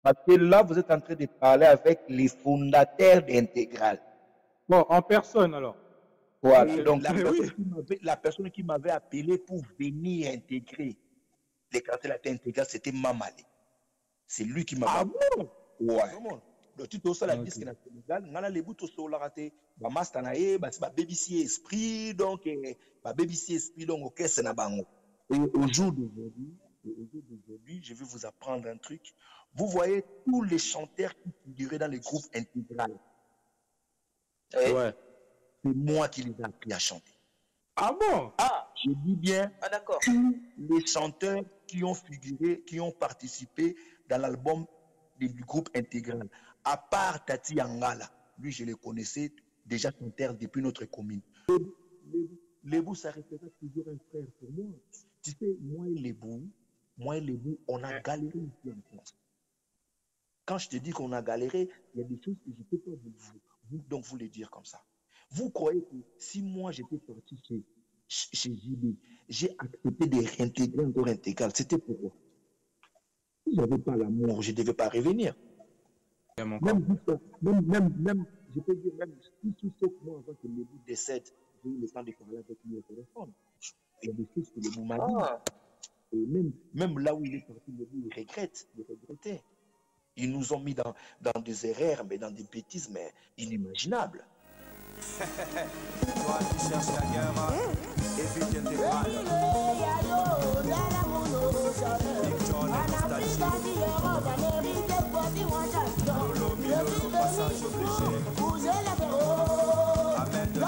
Parce que là, vous êtes en train de parler avec les fondateurs d'Intégral. Bon, en personne alors. Voilà. Ok, Donc, mais oui. la personne qui m'avait appelé pour venir intégrer les quartiers latins Intégral, c'était Mamale. C'est lui qui m'avait appelé. Ouais. Donc, tu as la disque dans le Sénégal, on a les bouts au raté. Bah, master nae, bah, c'est bah, BBC Esprit, donc, bah, BBC Esprit, donc, ok, c'est na bango. Et au jour d'aujourd'hui, je vais vous apprendre un truc. Vous voyez tous les chanteurs qui figuraient dans les groupes Intégral. Ouais. C'est moi qui les ai appris à chanter. Ah bon? Ah, Je dis bien, d'accord. tous les chanteurs qui ont figuré, qui ont participé dans l'album du groupe Intégral, à part Tati Angala, lui je le connaissais déjà chanteur depuis notre commune. Lebou, ça restera toujours un frère pour moi. Tu sais, moi et Lebou, on a galéré ici en France. Quand je te dis qu'on a galéré, il y a des choses que je ne peux pas vous les dire comme ça. Vous croyez que si moi j'étais parti chez JB, j'ai accepté de réintégrer encore Intégral, c'était pourquoi? Si je n'avais pas l'amour, je ne devais pas revenir. Même, je peux dire, même si tout ce que moi, avant que le bout décède, j'ai eu le temps de parler avec lui au téléphone. Il y a des choses que le bout m'a dit. Et même là où il est parti, le bout, il regrettait. Ils nous ont mis dans des erreurs, mais dans des bêtises, mais inimaginables. Toi qui cherches la guerre, évite Intégral. Big John et Lolo Milo, passage obligé. Amen de la